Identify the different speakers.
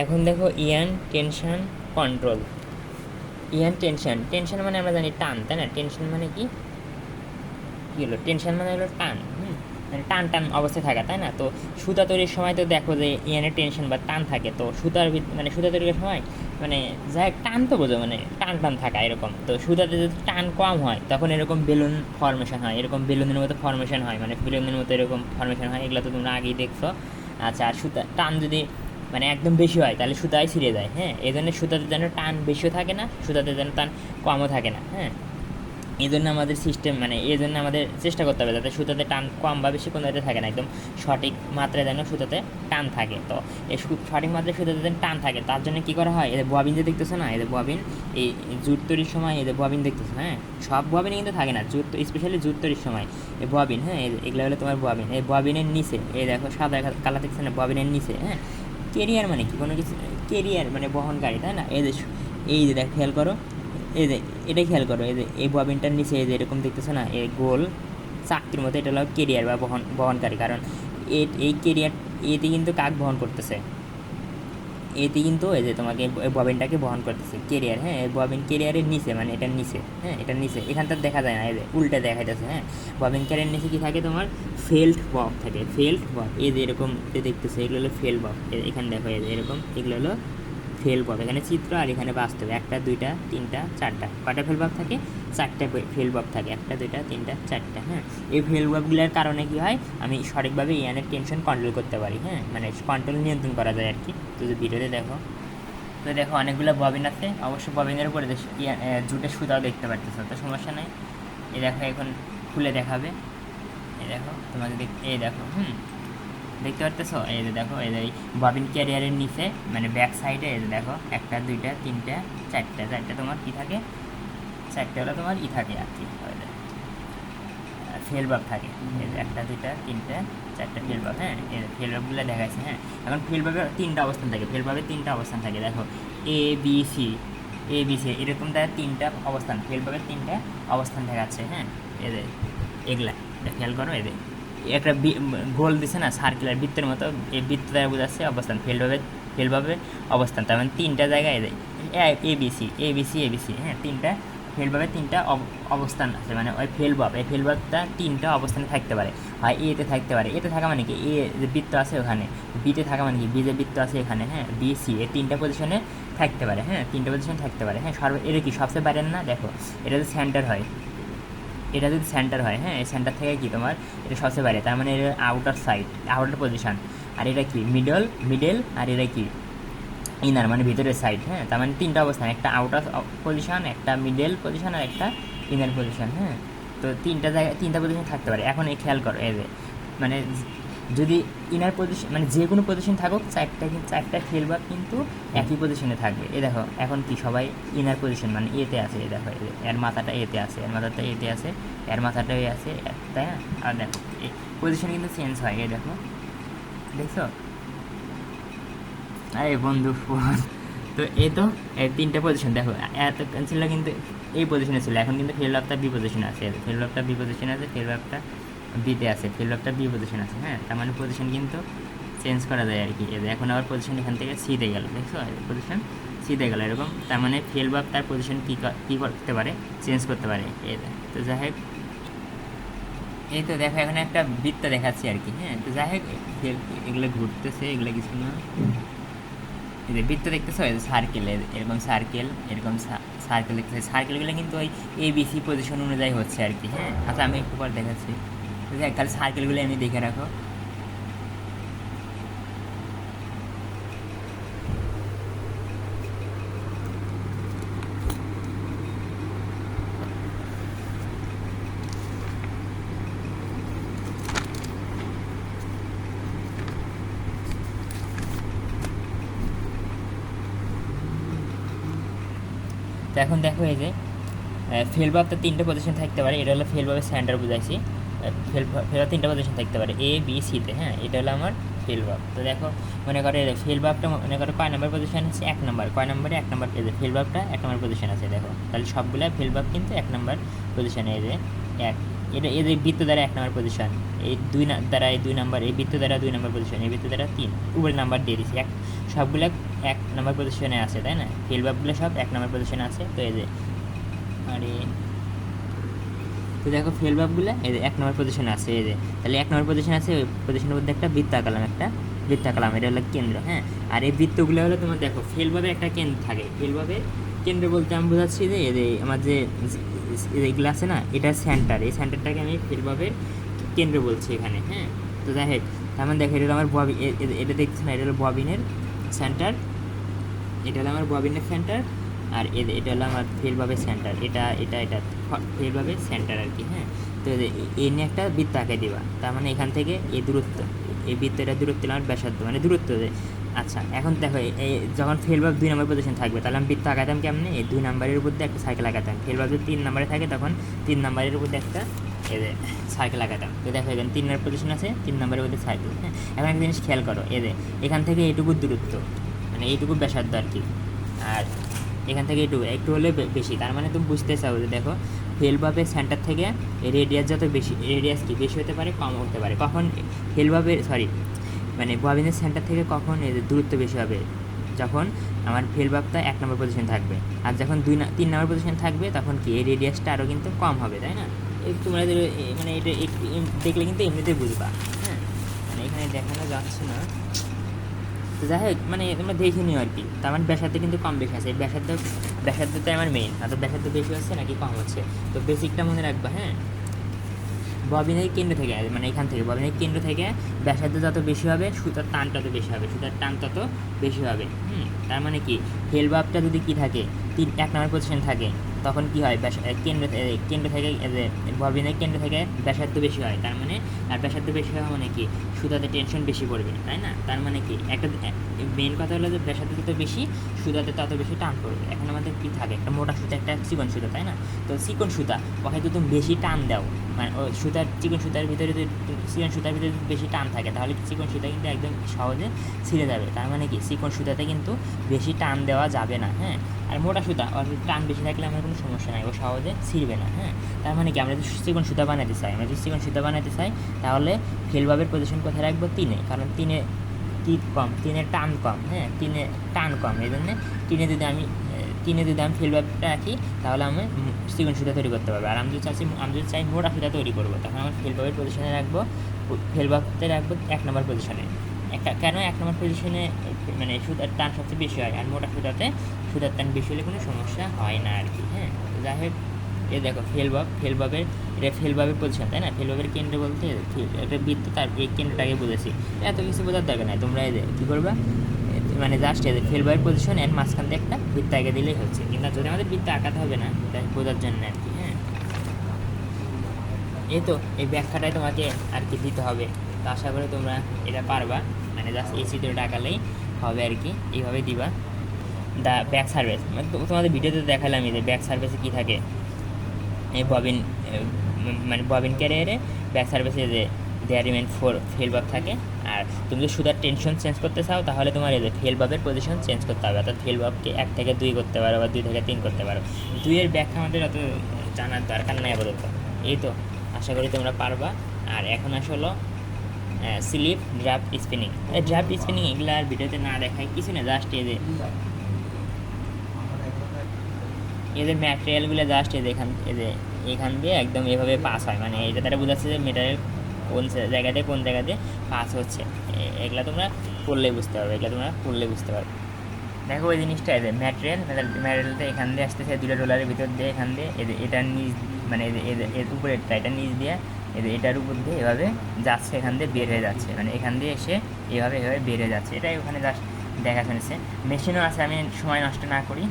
Speaker 1: এখন দেখো ইয়ান tension control. ইয়ান tension, tension মানে আমরা জানি টান, তাই না? টেনশন মানে কি হলো? টেনশন মানে হলো টান, মানে টান টান অবস্থায় থাকা, তাই না? তো সুতা তৈরির সময় তো দেখো যে ইয়ানের টেনশন বা টান থাকে, তো সুতার মানে সুতা তৈরির সময় মানে যাই টান তো বোঝো, মানে টান টান থাকা এরকম। তো সুতাতে যদি টান কম হয় তখন এরকম বেলুন ফর্মেশন হয়, এরকম বেলুনের মতো ফর্মেশন হয়, মানে বেলুনের মতো এরকম ফর্মেশন হয়। এগুলো তো তোমরা আগেই দেখছো। আচ্ছা, আর সুতা টান যদি মানে একদম বেশি হয় তাহলে সুতায় ছিঁড়ে যায়। হ্যাঁ, এই জন্য সুতাতে যেন টান বেশিও থাকে না, সুতাতে যেন টান কমও থাকে না। হ্যাঁ, এই জন্য আমাদের সিস্টেম মানে এই জন্য আমাদের চেষ্টা করতে হবে যাতে সুতাতে টান কম বা বেশি কোনোটাতে থাকে না, একদম সঠিক মাত্রায় যেন সুতাতে টান থাকে। তো এই সঠিক মাত্রায় সুতাতে যেন টান থাকে তার জন্য কী করা হয়, এদের ববিন যে দেখতেছো না, এদের ববিন এই জুট তৈরির সময় এদের ববিন দেখতেছো, হ্যাঁ সব ববিনে কিন্তু থাকে না, জুট স্পেশালি জুট তৈরির সময় এই ববিন, হ্যাঁ এগুলো হলো তোমার ববিন। এই ববিনের নিচে এই দেখো সাদা কালার দেখছে না, ববিনের নিচে, হ্যাঁ কেরিয়ার মানে কি কোনো কিছু, কেরিয়ার মানে বহনকারী, তাই না? এই যে দেখ খেয়াল করো, এই যে এটা খেয়াল করো, এই যে এই ববিনটার নিচে এই যে এরকম দেখতেছো না, এই গোল চাকতির মতো, এটা হলো কেরিয়ার বা বহনকারী। কারণ এই কেরিয়ার এটি কিন্তু কাক বহন করতেছে, এটি কিন্তু এই যে তোমাকে ববিনটাকে বহন করতেছে কেরিয়ার। হ্যাঁ, এই ববিন কেরিয়ারের নিচে মানে এটার নিচে, হ্যাঁ এটার নিচে, এখানটা দেখা যায় না, এই যে উল্টে দেখাইতেছে। হ্যাঁ, ববিন ক্যারিয়ার নিচে কি থাকে তোমার, ফেল্ট বব থাকে, ফেল্ট বব। এই যে এরকম দেখতেছে, এগুলো হলো ফেল বব। এখানে দেখো এই যে এরকম, এগুলো হলো ফেল বব। এখানে চিত্র আর এখানে বাস্তব, একটা দুইটা তিনটা চারটা, কয়টা ফেল বব থাকে? চারটা ফেল বব থাকে, একটা দুইটা তিনটা চারটা। হ্যাঁ, এই ফেল ববগুলোর কারণে কী হয়, আমি সঠিকভাবে ইয়ানের টেনশন কন্ট্রোল করতে পারি। হ্যাঁ, মানে কন্ট্রোল নিয়ন্ত্রণ করা যায় আর কি। তো যে ভিডিওতে দেখো, তো দেখো অনেকগুলো ববিন আছে, অবশ্য ববিনের উপরে জুটের সুতাও দেখতে পারতেছো, তো সমস্যা নেই। এই দেখো এখন খুলে দেখাবে, এই দেখো তোমাকে এই দেখো, দেখতে পারতেছো? এই যে দেখো, এই যে ববিন ক্যারিয়ারের নিচে মানে ব্যাক সাইডে এই যে দেখো একটা দুইটা তিনটা চারটা, চারটা তোমার কী থাকে, চারটে হলো তোমার থাকে আর কি, ফেল বাল্ব থাকে। এই যে একটা দুইটা তিনটা চারটা ফেল বাল্ব। হ্যাঁ, এই ফেল বাল্বগুলো দেখাচ্ছে। হ্যাঁ, এখন ফেল বাল্বের তিনটা অবস্থান থাকে, ফেল বাল্বের তিনটা অবস্থান থাকে, দেখো A B C, A B C এরকম তার তিনটা অবস্থান, ফেল বাল্বের তিনটা অবস্থান দেখাচ্ছে। হ্যাঁ, এদের এগুলা খেয়াল করো, এদের একটা গোল দিছে না সার্কুলার বৃত্তের মতো, এই বৃত্ত দ্বারা বোঝাচ্ছে অবস্থান, ফেল বাল্বের অবস্থান। তার মানে তিনটা জায়গায় এদের A B C, A B C, A B C. হ্যাঁ, তিনটা ফেল বাল্বের তিনটা অবস্থান আছে, মানে ওই ফেল বাল্ব, এই ফেল বাল্বটা তিনটা অবস্থানে থাকতে পারে, হয় এতে থাকতে পারে, এতে থাকা মানে কি এ যে বৃত্ত আছে ওখানে, বিতে থাকা মানে কি বি যে বৃত্ত আছে এখানে, হ্যাঁ বি সি এই তিনটা পজিশনে থাকতে পারে। হ্যাঁ, তিনটা পজিশনে থাকতে পারে। হ্যাঁ, এটা কি সবচেয়ে বাইরের না? দেখো এটা যদি সেন্টার হয়, এটা যদি সেন্টার হয়, হ্যাঁ এই সেন্টার থেকে কি তোমার এটা সবচেয়ে বাইরে, তার মানে এটা আউটার সাইড, আউটার পজিশন। আর এটা কি মিডল, আর এটা কি ইনার মানে ভিতরের সাইড। হ্যাঁ, তার মানে তিনটা অবস্থান, একটা আউটার পজিশন, একটা মিডল পজিশন, আর একটা ইনার পজিশন। হ্যাঁ, তো তিনটা জায়গায় তিনটা পজিশন থাকতে পারে। এখন এই খেয়াল করো, এই যে মানে যদি ইনার পজিশন মানে যে কোনো পজিশন থাকুক, চারটা ফেল বাল্ব কিন্তু একই পজিশনে থাকবে। এই দেখো এখন কি সবাই ইনার পজিশন মানে এতে আছে, এই দেখো এর মাথাটা এতে আছে, এর মাথাটা এতে আছে, এর মাথাটা এ আছে, তাই না? আর দেখো এই পজিশন কিন্তু চেঞ্জ হয়, এই দেখো দেখছো? আরে বন্ধু তো এই তো এই তিনটে পজিশন দেখো, এত ছিল কিন্তু এই পজিশনে ছিল, এখন কিন্তু ফেল বাল্বটা বি পজিশনে আছে, ফেল বাল্বটা বি পজিশনে আছে, ফেল বাল্বটা বিতে আছে, ফেল বাল্বটা বি পজিশন আছে। হ্যাঁ, তার মানে পজিশন কিন্তু চেঞ্জ করা যায় আর কি। এখন আবার পজিশন এখান থেকে সিতে গেল, দেখছো পজিশন সিতে গেল এরকম, তার মানে ফেল বাল্ব তার পজিশন কী করতে পারে, চেঞ্জ করতে পারে। তো যাই হোক, এই তো দেখো এখন একটা বৃত্ত দেখাচ্ছি আর কি। হ্যাঁ, তো যাই হোক এগুলো ঘুরতেছে, এগুলো কিছু না, এই যে বৃত্ত দেখতেছো, এই যে সার্কেল, এরকম সার্কেল, এরকম সার্কেল দেখতেছে, সার্কেলগুলো কিন্তু ওই এবিসি পজিশন অনুযায়ী হচ্ছে আর কি। হ্যাঁ, আচ্ছা আমি একটু পর দেখাচ্ছি, তাহলে সার্কেলগুলো এমনি দেখে রাখো। তো এখন দেখো এই যে ফেল বাল্ব তো তিনটে পজিশন থাকতে পারে, এটা হলো ফেল বাল্বের সেন্টার বুঝাইছি। ফেল বাল্ব তিনটে পজিশন থাকতে পারে এ বি সিতে। হ্যাঁ, এটা হলো আমার ফেল বাল্ব। তো দেখো মনে করো ফেল বাল্বটা মনে করো কয় নাম্বার পজিশন আছে, এক নাম্বার, কয় নাম্বারে এক নাম্বার, এই যে ফেল বাল্বটা এক নাম্বার পজিশন আছে। দেখো তাহলে সবগুলো ফেল বাল্ব কিন্তু এক নাম্বার পজিশনে, এই যে এক এটা এদের বৃত্ত দ্বারা 1 নম্বর পজিশন, এই 2 দ্বারা এই 2 নম্বর, এই বৃত্ত দ্বারা 2 নম্বর পজিশন, এই বৃত্ত দ্বারা 3, উপরে নাম্বার দিয়ে দিচ্ছি। সবগুলো 1 নম্বর পজিশনে আছে, তাই না? ফিল ভার্বগুলো সব 1 নম্বর পজিশনে আছে। তো এই যে আরে তো দেখো ফেল ভার্বগুলো এই যে 1 নম্বর পজিশনে আছে, এই যে তাহলে 1 নম্বর পজিশনে আছে। ওই পজিশনের মধ্যে একটা বৃত্ত আঁকালাম, এটা হলো কেন্দ্র, হ্যাঁ। আর এই বৃত্তগুলো হলো তোমার দেখো ফেল ভাবে একটা কেন্দ্র থাকে। ফেল ভাবে কেন্দ্র বলতে আমি বোঝাচ্ছি যে এই যে আমার যে এগুলো আছে না, এটা সেন্টার, এই সেন্টারটাকে আমি ফেল ভাবের কেন্দ্র বলছি এখানে, হ্যাঁ। তো যাই হোক, তার মানে দেখো এটা হলো আমার ববিন, এটা দেখছি না, এটা হলো ববিনের সেন্টার, এটা হলো আমার ববিনের সেন্টার। আর এটা হলো আমার ফেলভাবে সেন্টার, এটা ফেলভাবে সেন্টার আর কি, হ্যাঁ। তো এই নিয়ে একটা বৃত্ত আঁকে দিবা, তার মানে এখান থেকে এই দূরত্ব, এই বৃত্তটা দূরত্ব আমার ব্যাসার্ধ, মানে দূরত্ব। আচ্ছা এখন দেখো এই যখন ফেলভাব 2 নম্বর পজিশন থাকবে, তাহলে আমি বৃত্ত আঁকাতাম কেমনে? এই 2 নম্বরের উপর দিয়ে একটা সাইকেল আঁকাতাম। ফেলভাব যদি 3 নম্বরে থাকে তখন 3 নম্বরের উপর দিয়ে একটা সাইকেল আঁকাতাম। তো দেখো এখানে 3 নম্বর পজিশন আছে, 3 নম্বরের মধ্যে সাইকেল, হ্যাঁ। এখন একটা জিনিস খেয়াল করো, এখান থেকে এইটুকু দূরত্ব, মানে এইটুকু ব্যাসার্ধ আর কি, আর এখান থেকে একটু হলে বেশি। তার মানে তুমি বুঝতে চাও যে দেখো ফেলভাবের সেন্টার থেকে রেডিয়াস যত বেশি, রেডিয়াস কি বেশি হতে পারে, কম হতে পারে। কখন মানে ববিনের সেন্টার থেকে কখন দূরত্ব বেশি হবে? যখন আমার ফেলভাবটা 1 নম্বর পজিশন থাকবে, আর যখন 3 নম্বর পজিশন থাকবে তখন কি এই রেডিয়াসটা আরও কিন্তু কম হবে, তাই না? তোমরা মানে এটা দেখলে কিন্তু এমনিতেই বুঝবা, হ্যাঁ। মানে এখানে দেখানো যাচ্ছে না, তো যাই হোক মানে তোমরা দেখে নিও আর কি। তার মানে ব্যাসার্ধ কিন্তু কম বেশি আছে, ব্যাসার্ধটাই আমার মেইন। আর তো ব্যাসার্ধ বেশি হচ্ছে নাকি কম হচ্ছে, তো বেসিকটা মনে রাখবা, হ্যাঁ। ববিনের কেন্দ্র থেকে, মানে এখান থেকে ববিনের কেন্দ্র থেকে ব্যাসার্ধ যত বেশি হবে সুতার টান তত বেশি হবে, তার মানে কি ফেলভাবটা যদি কি থাকে 1 নম্বর পজিশন থাকে, তখন কি হয় কেন্দ্র থেকে ববিনের কেন্দ্র থেকে ব্যাসার্ধ বেশি হয়, তার মানে আর ব্যাসার্ধ বেশি হওয়া মানে কি সুতাতে টেনশন বেশি পড়বে, তাই না? তার মানে কি একটা মেন কথা হলো যে ব্যাসার্ধ যত বেশি সুতাতে তত বেশি টান পড়বে। এখন আমাদের কি থাকে, একটা মোটা সুতা, একটা চিকন সুতা, তাই না? তো চিকন সুতা ওখানে তো তুমি বেশি টান দাও, মানে ওই চিকন সুতার ভিতরে যদি বেশি টান থাকে, তাহলে চিকন সুতা কিন্তু একদম সহজে ছিঁড়ে যাবে। তার মানে কি চিকন সুতাতে কিন্তু বেশি টান দেওয়া যাবে না, হ্যাঁ। আর মোটা সুতা ওর টান বেশি থাকলে আমার কোনো সমস্যা নাই, ও সহজে ছিঁড়বে না, হ্যাঁ। তার মানে কি আমরা যদি চিকন সুতা বানাতে চাই, তাহলে ফেলভাবের পজিশন কোথায় রাখবো? 3-এ, কারণ 3-এ কম, 3-এর টান কম, হ্যাঁ। 3-এ টান কম, এই জন্যে 3-এ যদি আমি ফেলভাবটা রাখি তাহলে আমি চিকন সুতা তৈরি করতে পারবো। আর আমি যদি চাই মোটা সুতা তৈরি করবো, তখন আমার ফেলভাবের পজিশনে রাখবো, ফেলভাবতে রাখবো 1 নম্বর পজিশনে। কেন 1 নম্বর পজিশনে? মানে সুতার টান সবচেয়ে বেশি হয়, আর মোটা সুতার টান বেশি হলে কোনো সমস্যা হয় না আর কি, হ্যাঁ। যাই হোক, দেখো ফেলভাবের পজিশন, তাই না? ফেলভাবের কেন্দ্র বলতে একটা বৃত্ত, তার এই কেন্দ্রটাকে বুঝেছি, এত কিছু বোঝার দরকার নাই। তোমরা কী করবা, মানে জাস্ট ফেলভাবের পজিশন এর মাঝখান দিয়ে একটা বৃত্ত আঁকে দিলেই হচ্ছে, কিন্তু যদি আমাদের বৃত্ত আঁকাতে হবে না, এটা বোঝার জন্য আর কি, হ্যাঁ। তো এই ব্যাখ্যাটাই তোমাকে আর কি দিতে হবে। তো আশা করি তোমরা এটা পারবা, মানে জাস্ট এই চিত্রটা আঁকালেই হবে আর কি, এইভাবে দিবা। ব্যাক সার্ভিস, মানে তোমাদের ভিডিওতে দেখালাম যে ব্যাক সার্ভিসে কী থাকে, এই মানে ববিন ক্যারিয়ারে ব্যাক সার্ভিসে যে দেয়ার রিমেন 4 ফেলভাব থাকে। আর তুমি যদি সুতার টেনশন চেঞ্জ করতে চাও, তাহলে তোমার ফেলভাবের পজিশন চেঞ্জ করতে হবে, অর্থাৎ ফেলভাবকে 1 থেকে 2 করতে পারো, বা 2 থেকে 3 করতে পারো। 2-এর ব্যাখ্যা আমাদের অত জানার দরকার নেই আপাতত। তো আশা করি তোমরা পারবা। আর এখন আসলে স্লিপ, ড্রাফট, স্পিনিং, এগুলো আর ভিডিওতে না দেখায় কিছু না, জাস্ট এদের ম্যাটেরিয়ালগুলো জাস্ট এখান দিয়ে একদম এভাবে পাস হয়, মানে এটা তারা বোঝাচ্ছে যে মেটেরিয়াল কোন জায়গাতে পাস হচ্ছে। এগুলো তোমরা পড়লেই বুঝতে পারবে, দেখো ওই জিনিসটা ম্যাটেরিয়ালটা এখান দিয়ে আসতেছে 2টা রোলারের ভিতর দিয়ে, এখান দিয়ে এটার নিচ, মানে এর উপরেরটা এটার নিচ দিয়ে এটার উপর দিয়ে এভাবে যাচ্ছে, এখান দিয়ে বের হয়ে যাচ্ছে, মানে এখান দিয়ে এসে এভাবে বের হয়ে যাচ্ছে। এটাই ওখানে জাস্ট দেখা শুনেছে। মেশিনও আছে, আমি সময় নষ্ট না করি